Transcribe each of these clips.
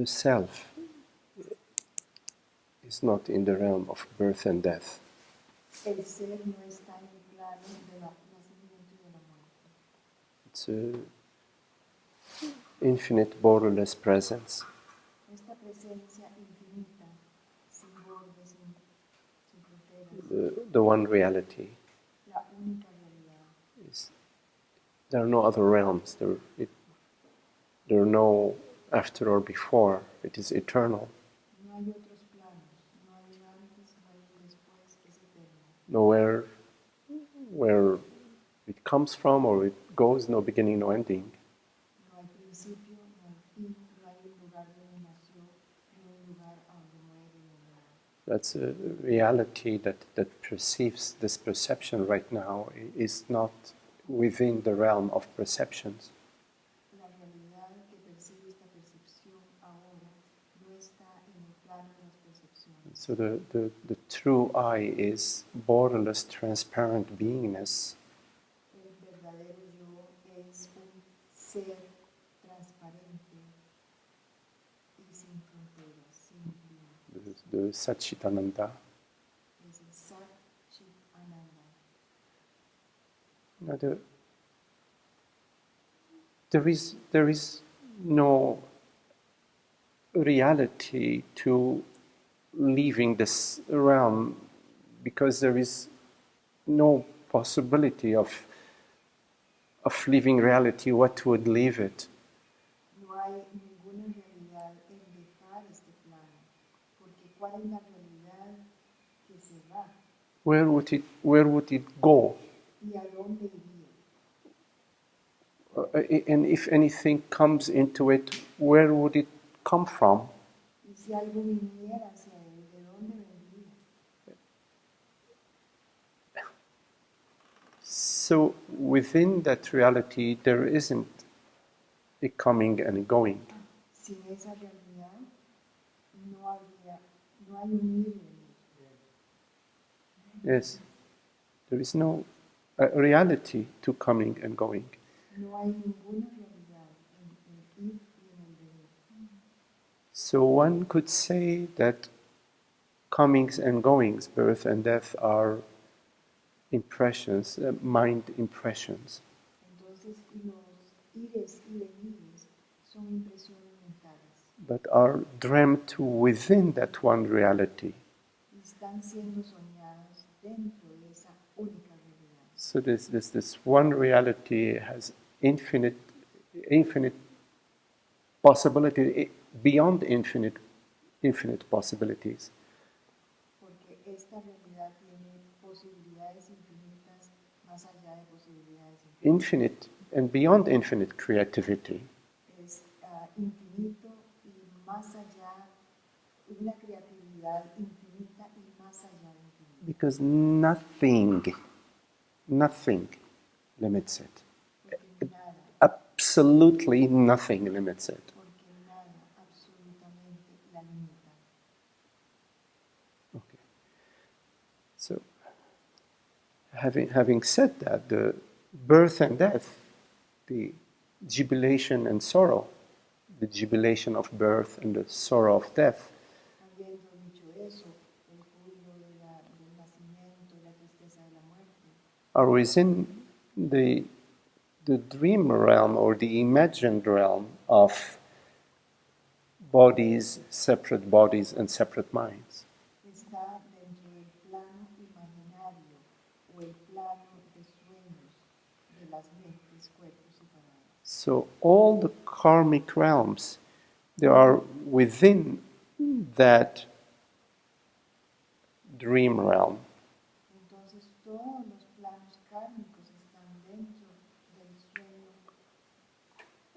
the self is not in the realm of birth and death. El ser no está en el plano del nacimiento y de la muerte. It's an infinite, borderless presence. Esta presencia infinita, sin bordes, sin fronteras, The one reality. la única realidad. There are no other realms. There are no after or before. It is eternal. No hay otros planos, no hay un antes, no hay un después, es eterno. Nowhere where it comes from or it goes, no beginning, no ending. No hay principio, no hay fin, no hay un lugar donde nació, no hay un lugar a donde muere y donde va. That's a reality that perceives this perception right now is not within the realm of perceptions. La realidad que percibe esta percepción ahora no está en el plano de las percepciones. So the true I is borderless, transparent beingness. El verdadero yo es un ser transparente y sin fronteras, sin límites. The Sat-Chit-Ananda. Es el Sat-Chit-Ananda. Now there is no reality to leaving this realm because there is no possibility of leaving reality. What would leave it? No hay ninguna realidad en dejar este plano, porque ¿cuál es la realidad que se va? Where would it go? ¿Y a dónde iría? And if anything comes into it, where would it come from? Y si algo viniera hacia él, ¿de dónde vendría? So within that reality, there isn't a coming and a going. Sin esa realidad, no hay un ir y venir. Yes, there is no reality to coming and going. No hay ninguna realidad en el ir y en el venir. So one could say that comings and goings, birth and death, are impressions, mind impressions. Entonces, los ires y venires son impresiones mentales. But are dreamt within that one reality. Y están siendo soñadas dentro de esa única realidad. So this one reality has infinite possibility, beyond infinite possibilities. Porque esta realidad tiene posibilidades infinitas más allá de posibilidades infinitas. Infinite and beyond infinite creativity. Es infinito y más allá, una creatividad infinita y más allá de infinito. Because nothing limits it. Porque nada, Absolutely nothing limits it. porque nada absolutamente la limita. Okay. So, having said that, the birth and death, the jubilation and sorrow, the jubilation of birth and the sorrow of death, Habiendo dicho eso, el júbilo del nacimiento y la tristeza de la muerte are within the dream realm or the imagined realm of separate bodies and separate minds. está dentro del plano imaginario o el plano de sueños de las mentes, cuerpos separados. So all the karmic realms, they are within that dream realm. Entonces todos los planos kármicos están dentro del sueño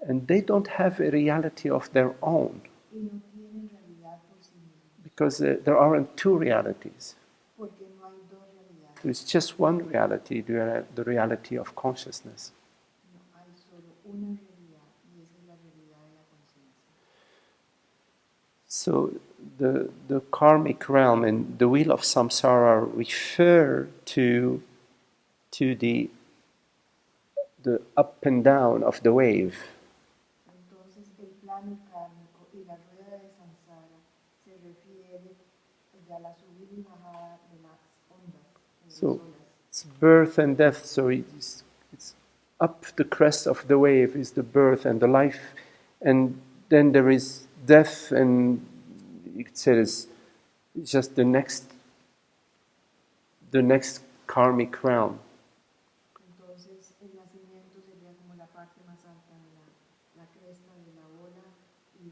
And they don't have a reality of their own y no tienen realidad por sí mismos, because there aren't two realities. porque no hay dos realidades, There's just one reality, the reality of consciousness. no hay solo una realidad y esa es la realidad de la conciencia. So the karmic realm and the wheel of samsara refer to the up and down of the wave. Entonces el plano kármico y la rueda So it's birth and death. So it's up the crest of the wave is the birth and the life, and then there is death, and you could say it's just the next karmic realm. Entonces, el nacimiento sería como la parte más alta de la cresta de la ola y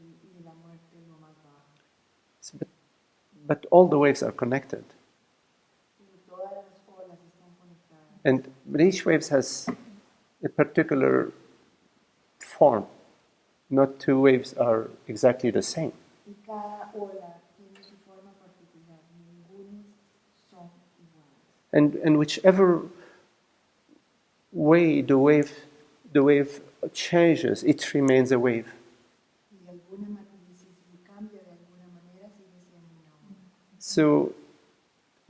la muerte lo más bajo. So, but all the waves are connected. Pero todas las olas están conectadas. But each wave has a particular form. Not two waves are exactly the same. Y cada ola tiene su forma particular. Ningunos son iguales. And whichever way the wave changes, it remains a wave. Y de alguna manera, si cambia de alguna manera, sigue siendo una ola.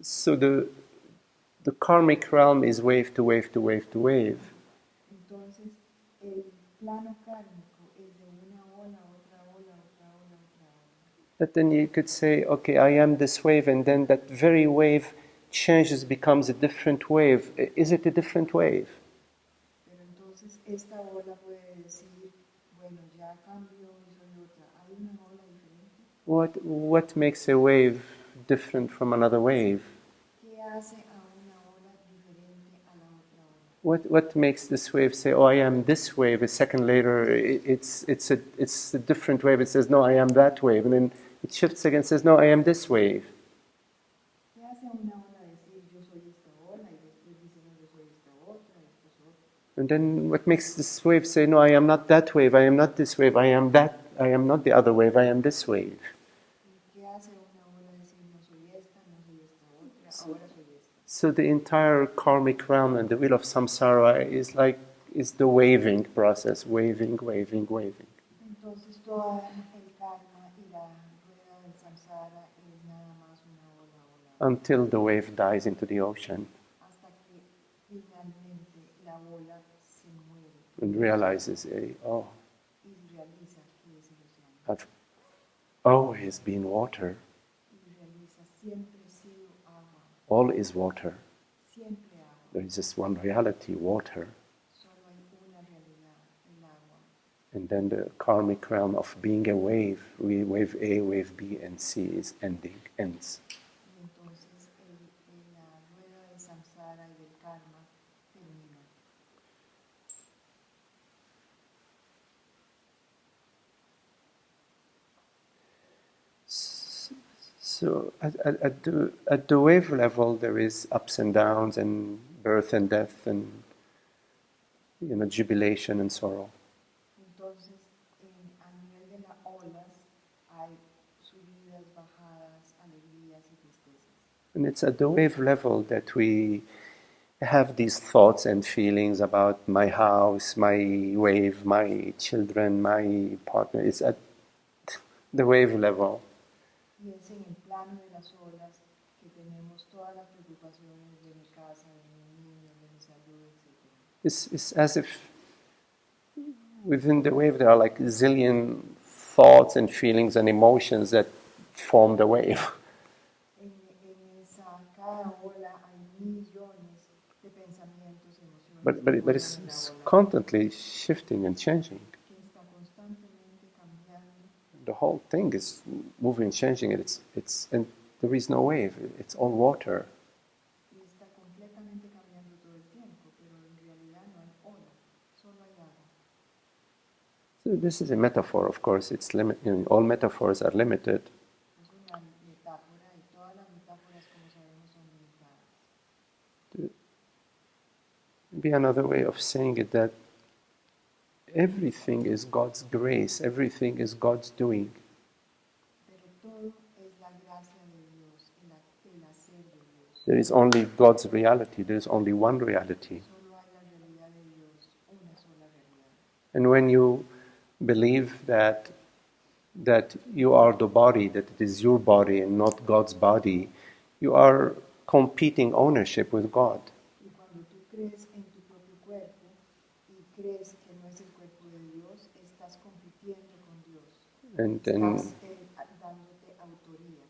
So the karmic realm is wave to wave to wave to wave. Entonces, el plano kármico es de una ola, otra ola, otra ola, otra ola. But then you could say, okay, I am this wave, and then that very wave changes, becomes a different wave. Is it a different wave? Pero entonces esta ola puede decir, bueno, ya cambió y soy otra. ¿Hay una ola diferente? What makes a wave different from another wave? ¿Qué hace a una ola diferente a la otra ola? What makes this wave say, "Oh, I am this wave"? A second later, it's a different wave. It says, "No, I am that wave," and then it shifts again. Says, "No, I am this wave." ¿Qué hace a una ola decir, yo soy esta ola y después dice, no, yo soy esta otra y después otra? And then what makes this wave say, "No, I am not that wave. I am not this wave. I am that. I am not the other wave. I am this wave." ¿Qué hace a una ola decir, no soy esta, no soy esta otra, ahora soy esta? So the entire karmic realm and the wheel of samsara is the waving process, waving, waving, waving. Entonces todo el karma y la rueda del samsara es nada más una ola, ola, Until the wave dies into the ocean hasta que finalmente la ola se muere and realizes, oh, y realiza que es el océano. I've always been water. Y realiza, siempre he sido agua, All is water. siempre agua. There is just one reality, water. Solo hay una realidad, el agua. And then the karmic realm of being a wave, wave A, wave B, and C is ends. Y entonces la rueda del samsara y del karma termina. So at the wave level, there is ups and downs and birth and death and jubilation and sorrow. Entonces, a nivel de las olas hay subidas, bajadas, alegrías y tristezas. And it's at the wave level that we have these thoughts and feelings about my house, my wave, my children, my partner. It's at the wave level. Y es en el plano de las olas que tenemos todas las preocupaciones de mi casa, de mi niño, de mi salud, etc. It's as if within the wave there are like a zillion thoughts and feelings and emotions that form the wave. En cada ola hay millones de pensamientos, emociones But it's constantly shifting and changing. que está constantemente cambiando. The whole thing is moving, changing. And there is no wave. It's all water. Y está completamente cambiando todo el tiempo, pero en realidad no hay ola, solo hay agua. So this is a metaphor, of course. It's all metaphors are limited. Es una metáfora y todas las metáforas, como sabemos, son limitadas. Maybe another way of saying it that everything is God's grace, everything is God's doing. Pero todo es la gracia de Dios, el hacer de Dios. There is only God's reality, there is only one reality. Solo hay la realidad de Dios, una sola realidad. And when you believe that you are the body, that it is your body and not God's body, you are competing ownership with God. Y cuando tú crees en tu propio cuerpo y crees que no es el cuerpo de Dios, estás compitiendo con Dios. And then Estás dándote autoría.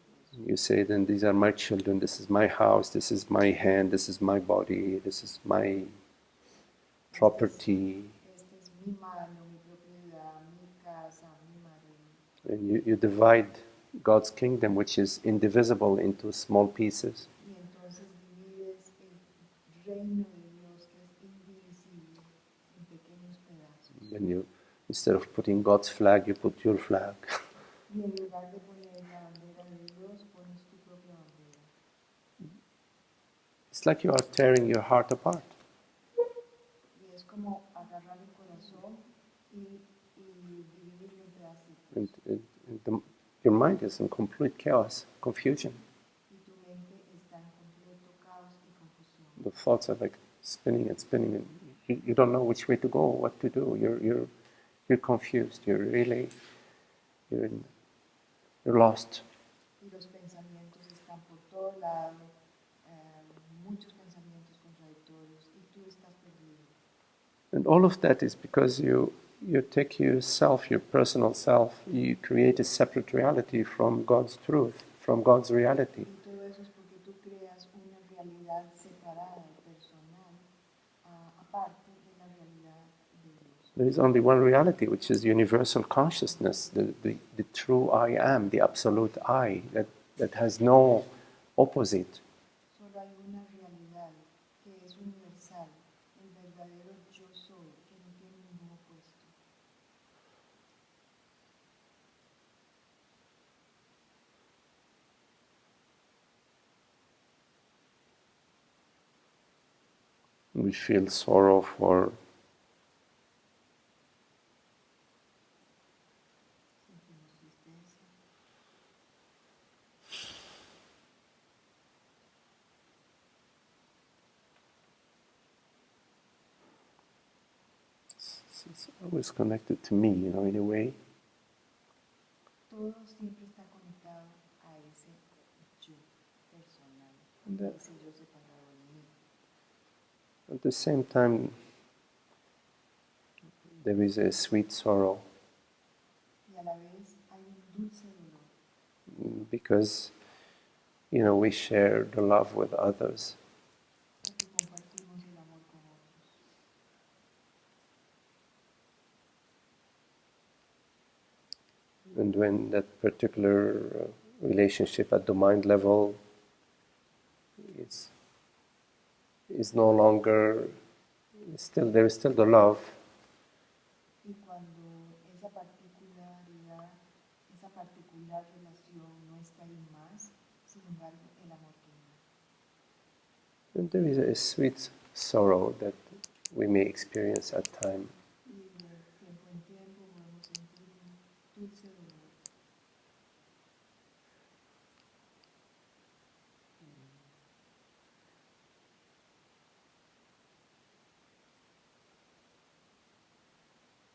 You say, then these are my children, this is my house, this is my hand, this is my body, this is my property. Esta es mi mano, mi propiedad, mi casa, mi marido. And you divide God's kingdom, which is indivisible, into small pieces. Y entonces divides el reino de Dios que es indivisible en pequeños pedazos. Then you, instead of putting God's flag, you put your flag. Y en lugar de poner la bandera de Dios, pones tu propia bandera. It's like you are tearing your heart apart. Y es como agarrar el corazón y dividirlo en pedacitos. Your mind is in complete chaos, confusion. Y tu mente está en completo caos y confusión. The thoughts are like spinning and spinning, and you don't know which way to go, what to do. You're confused. You're lost. Y los pensamientos están por todo lado, muchos pensamientos contradictorios, y tú estás perdido. And all of that is because you take yourself, your personal self, you create a separate reality from God's truth, from God's reality. Y todo eso es porque tú creas una realidad separada, personal, aparte de la realidad de Dios. There is only one reality, which is universal consciousness, the true I am, the absolute I, that has no opposite. Solo hay una realidad que es universal, el verdadero yo soy, que no tiene ningún opuesto. We feel sorrow for Sentimos tristeza, it's always connected to me, in a way. todo siempre está conectado a ese yo personal, And a ese yo separado de mí. at the same time, there is a sweet sorrow Y a la vez hay un dulce dolor, because, we share the love with others. porque compartimos el amor con otros. And when that particular relationship at the mind level is no longer, there is still the love, Y cuando esa particularidad, esa particular relación no está ahí más, sin embargo, el amor queda. and there is a sweet sorrow that we may experience at times. Y de tiempo en tiempo podemos sentir un dulce dolor.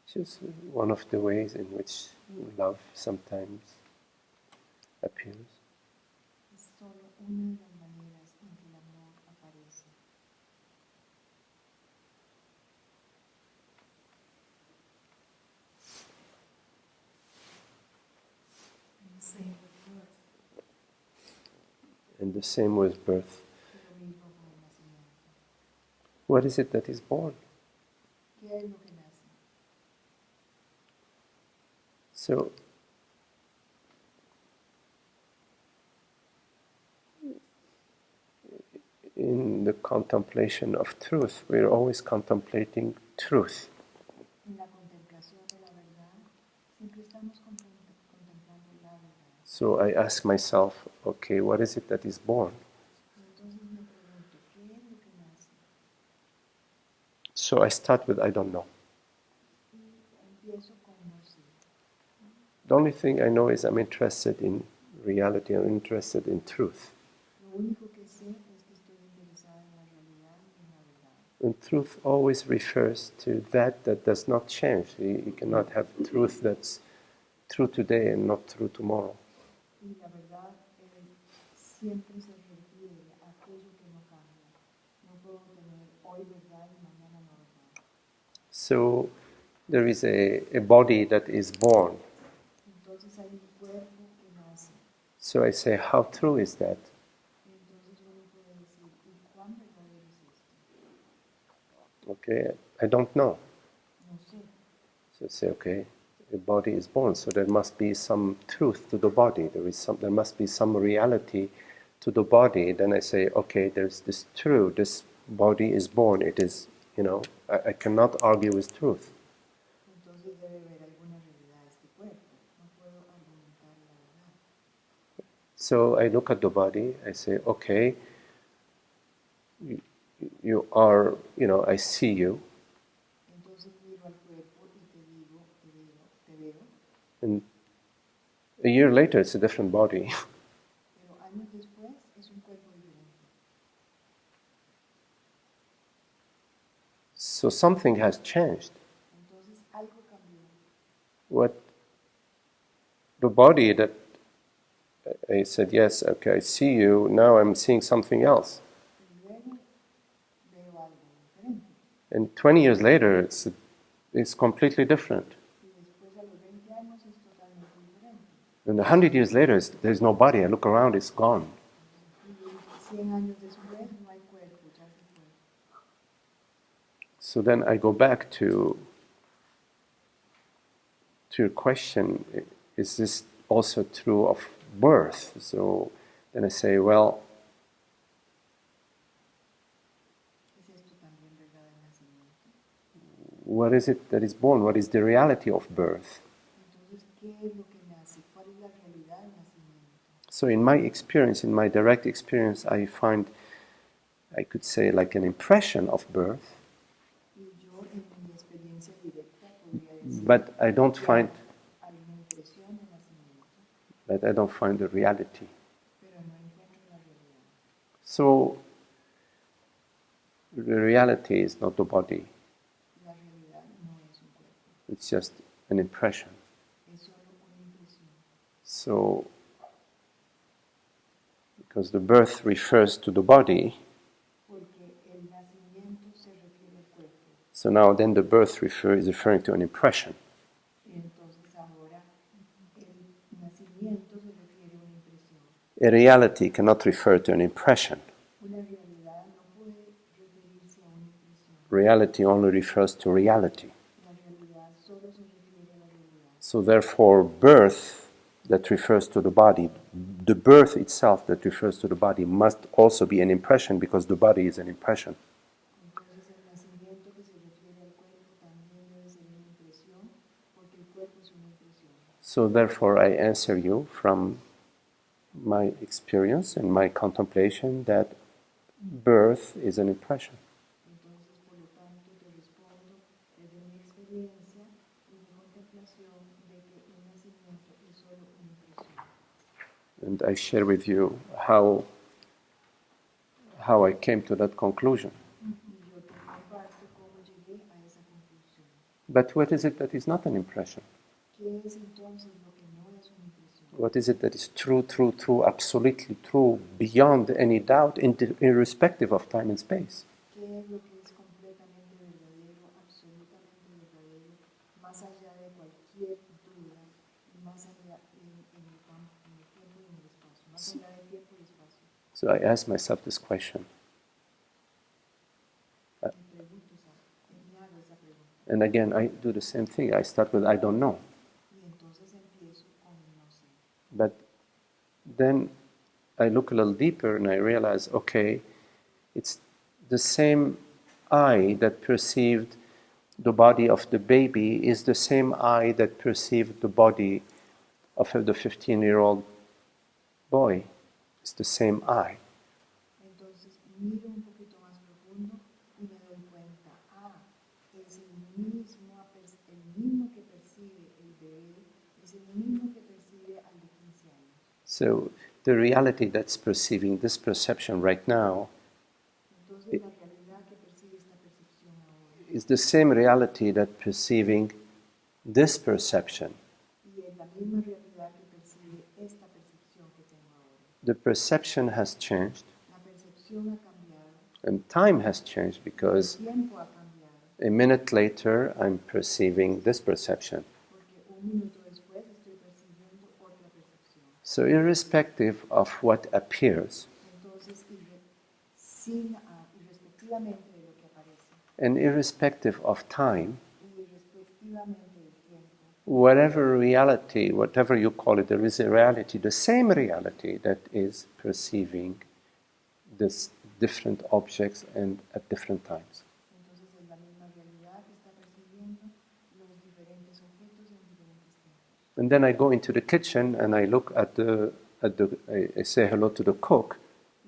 It's just one of the ways in which love sometimes appears. Es solo una de las maneras en que el amor aparece. And the same with birth. And the same with birth. Y lo mismo con el nacimiento. What is it that is born? ¿Qué es lo que nace? So, in the contemplation of truth, we're always contemplating truth. En la contemplación de la verdad, siempre estamos contemplando la verdad. So I ask myself, okay, what is it that is born? Y entonces me pregunto, ¿qué es lo que nace? So I start with I don't know. Y empiezo con no sé. The only thing I know is I'm interested in reality, I'm interested in truth. Lo único que sé es que estoy interesada en la realidad y en la verdad. And truth always refers to that does not change. You cannot have truth that's true today and not true tomorrow. Y la verdad siempre se refiere a aquello que no cambia. No puedo tener hoy verdad y mañana no verdad. So there is a body that is born. Entonces hay un cuerpo que nace. So I say, how true is that? Y entonces uno puede decir, ¿y cuán verdadero es esto? Okay, I don't know. No sé. So I say, okay, the body is born, so there must be some truth to the body. There must be some reality to the body. Then I say, okay, there's this truth. This body is born. It is, I cannot argue with truth. Entonces debe haber alguna realidad a este cuerpo. No puedo argumentar la verdad. So I look at the body. I say, okay, you are, I see you. Entonces miro al cuerpo y te digo, te veo. And a year later, it's a different body. Pero años después es un cuerpo diferente. So something has changed. Entonces algo cambió. What the body that I said, yes, okay, I see you, now I'm seeing something else. Y luego veo algo diferente. And 20 years later, it's completely different. Y después a los 20 años es totalmente diferente. And 100 years later, there's no body. I look around, it's gone. Y 100 años después no hay cuerpo, ya se fue. So then I go back to your question, is this also true of birth? So then I say, well, ¿Es esto también verdad del nacimiento? what is it that is born? What is the reality of birth? Entonces, ¿qué es lo que nace? ¿Cuál es la realidad del nacimiento? So in my experience, in my direct experience, I find, I could say, like an impression of birth, Y yo en mi experiencia directa podría decir but I don't find, hay una impresión de nacimiento, but I don't find the reality. pero no encuentro la realidad. So the reality is not the body. La realidad no es un cuerpo, It's just an impression. es solo una impresión. So, because the birth refers to the body, Porque el nacimiento se refiere al cuerpo. so now then the birth is referring to an impression. Y entonces ahora el nacimiento se refiere a una impresión. A reality cannot refer to an impression. Una realidad no puede referirse a una impresión. Reality only refers to reality. La realidad solo se refiere a la realidad. So therefore, birth that refers to the body, the birth itself that refers to the body must also be an impression because the body is an impression. Entonces el nacimiento que se refiere al cuerpo también debe ser una impresión, porque el cuerpo es una impresión. So therefore, I answer you from my experience and my contemplation that birth is an impression. Entonces, por lo tanto, te respondo desde mi experiencia y mi contemplación de que el nacimiento es solo una impresión. And I share with you how I came to that conclusion. Y yo te comparto cómo llegué a esa conclusión. But what is it that is not an impression? ¿Qué es entonces lo que no es una impresión? What is it that is true, absolutely true, beyond any doubt, irrespective of time and space? ¿Qué es lo que es completamente verdadero, absolutamente verdadero, más allá de cualquier duda, más allá en el campo, en el tiempo y en el espacio, más allá del tiempo y espacio? So I ask myself this question. Me pregunto, me hago esa pregunta. And again, I do the same thing. I start with I don't know. Y entonces empiezo con no sé. But then I look a little deeper and I realize, okay, it's the same eye that perceived the body of the baby is the same eye that perceived the body of the 15-year-old boy. It's the same eye. Entonces miro un poquito más profundo y me doy cuenta, es el mismo que percibe el bebé, es el mismo que percibe al de 15 años. So the reality that's perceiving this perception right now Entonces la realidad que percibe esta percepción ahora is the same reality that perceiving this perception. y es la misma realidad que percibe esta percepción que tengo ahora. The perception has changed La percepción ha cambiado, and time has changed because el tiempo ha cambiado, a minute later I'm perceiving this perception. porque un minuto después estoy percibiendo otra percepción. So irrespective of what appears, Entonces, irrespectivamente de lo que aparece and irrespective of time, y irrespectivamente del tiempo, whatever reality, whatever you call it, there is a reality, the same reality that is perceiving this different objects and at different times. entonces es la misma realidad que está percibiendo los diferentes objetos en diferentes tiempos. And then I go into the kitchen and I look at I say hello to the cook,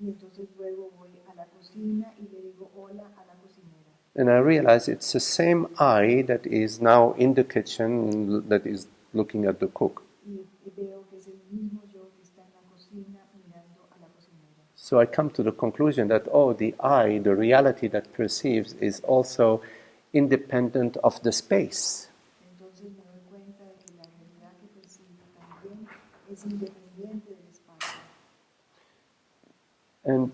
Y entonces luego voy a la cocina y le digo hola a la cocinera. and I realize it's the same I that is now in the kitchen that is looking at the cook. Y veo que es el mismo yo que está en la cocina mirando a la cocinera. So I come to the conclusion that, the I, the reality that perceives, is also independent of the space. Entonces me doy cuenta de que la realidad que percibo también es independiente del espacio. And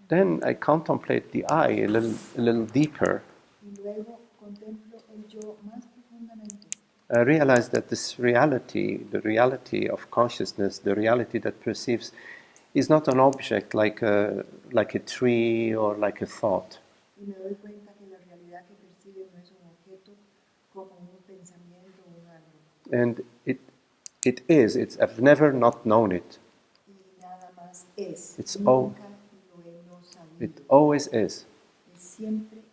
then I contemplate the I a little deeper. Y luego contemplo el yo más profundamente. I realize that this reality, the reality of consciousness, the reality that perceives, is not an object like a tree or like a thought. Y me doy cuenta que la realidad que percibe no es un objeto como un pensamiento o un árbol. And I've never not known it. Y nada más es. It's Nunca lo he no sabido. It always is. Siempre es.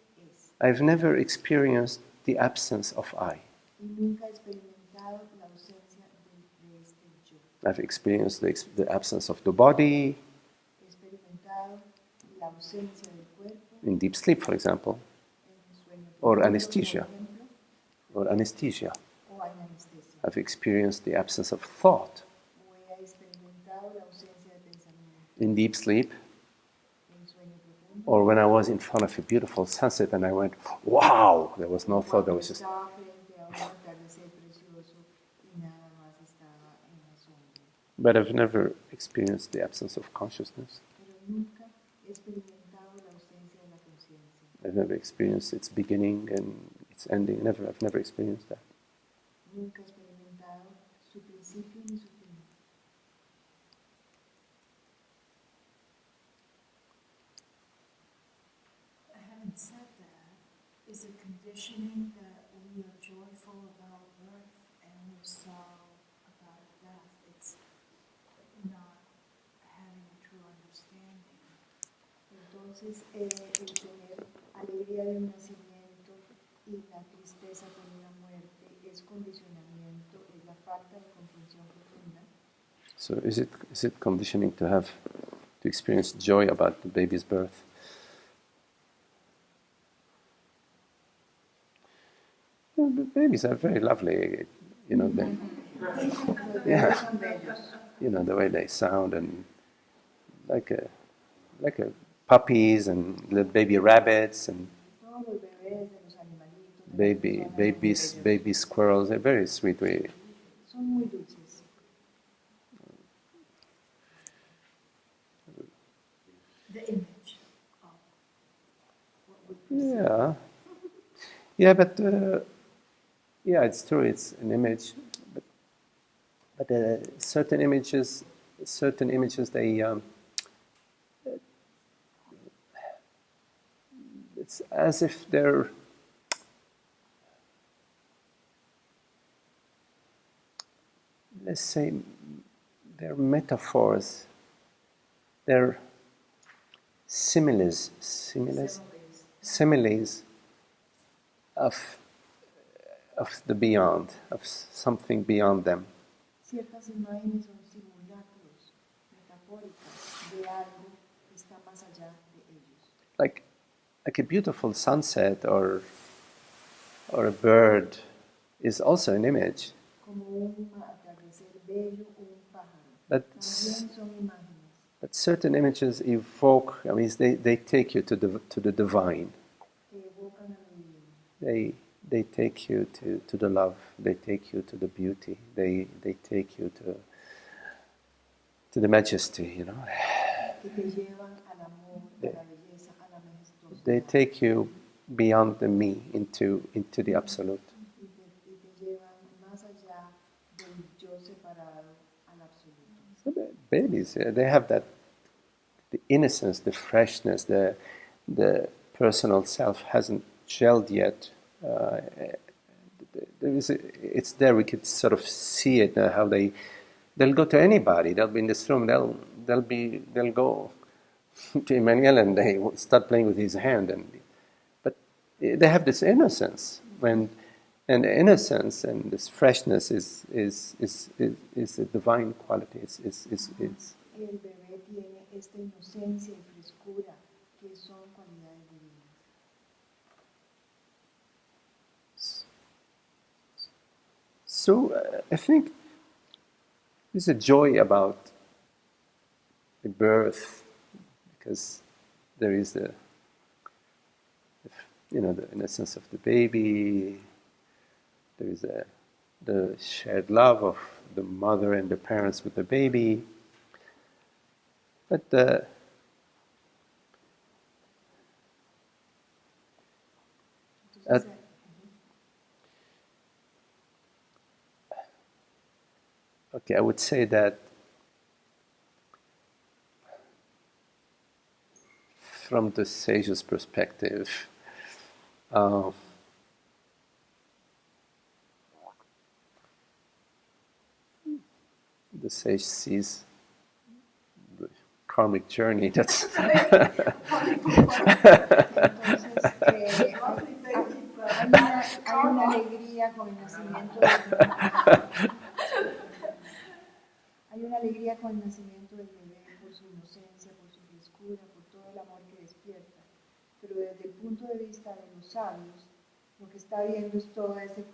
I've never experienced the absence of I. Y nunca he experimentado la ausencia de este yo. I've experienced the absence of the body He experimentado la ausencia del cuerpo in deep sleep, for example, en el sueño or profundo, anesthesia. por ejemplo, or anesthesia. o en anestesia. I've experienced the absence of thought O he experimentado la ausencia de pensamiento in deep sleep, en sueño profundo. or when I was in front of a beautiful sunset and I went, wow, there was no thought, there was just... Estaba frente a un atardecer precioso y nada más estaba en asombro. But I've never experienced the absence of consciousness. Pero nunca he experimentado la ausencia de la conciencia. I've never experienced its beginning and its ending. I've never experienced that. Nunca he experimentado su principio ni su fin. Having said that, is it conditioning that we are joyful about birth and we're sorrow about death? It's not having a true understanding. Entonces, el tener alegría de un nacimiento y la tristeza por una muerte es condicionamiento, es la falta de comprensión profunda. So is it conditioning to experience joy about the baby's birth? Well, the babies are very lovely, yeah, Son bellos. the way they sound, and like a puppies and little baby rabbits and Todos los bebés de los animalitos, de las personas, baby squirrels. They're very sweet. son muy dulces. The image of what we perceive. But it's true. It's an image, but certain images, they it's as if they're metaphors. They're similes of the beyond, of something beyond them. Ciertas imágenes son simulacros, metafóricas, de algo que está más allá de ellos. Like a beautiful sunset or a bird is also an image. Como un atardecer bello o un pájaro. But También son imágenes. But certain images evoke, they take you to the divine. Que evocan a lo divino. They take you to the love. They take you to the beauty. They take you to the majesty. Que te llevan al amor, a la belleza, a la majestuosidad. They take you beyond the me into the absolute. Y te llevan más allá del yo separado al absoluto. So babies, they have that, the innocence, the freshness, the personal self hasn't gelled yet. It's there. We could sort of see it, how they'll go to anybody. They'll be in this room. They'll go to Emmanuel and they will start playing with his hand. But they have this innocence, and innocence and this freshness is a divine quality. It's El bebé tiene esta inocencia y frescura que son cualidades divinas. So I think there's a joy about the birth, because there is the innocence of the baby. There is the shared love of the mother and the parents with the baby. But okay, I would say that from the sage's perspective, the sage sees the karmic journey. That's Hay una alegría con el nacimiento hay una alegría con el nacimiento del bebé por su inocencia, por su frescura, por todo el amor que despierta. Pero desde el punto de vista de los sabios, lo que está viendo es todo ese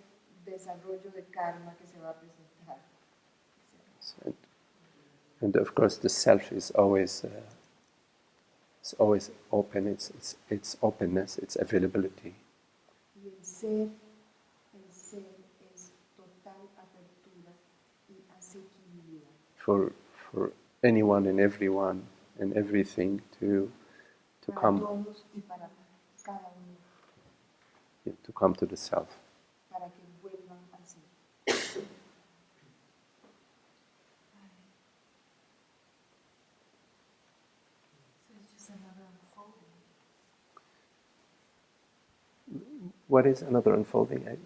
desarrollo de karma que se va a presentar. And of course, the self is always open. It's openness. It's availability. Y el ser es total apertura y asequibilidad. For anyone and everyone and everything to Para come todos y para cada uno, to come to the self. para que vuelvan al ser. So it's just another unfolding. What is another unfolding?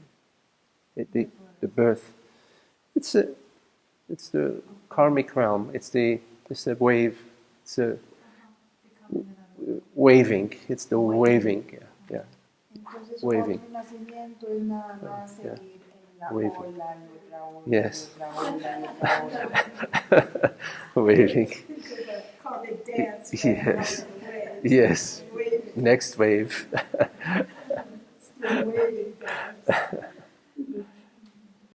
The birth. It's the karmic realm. It's a wave. It's a waving. It's the waving. Yeah. Entonces, Waving. otro nacimiento es nada más Yeah. seguir en la Waving. ola y otra ola Yes. y otra ola y otra ola. Waving. Called a dance. Yes. Yes. Next wave. Still waving dance.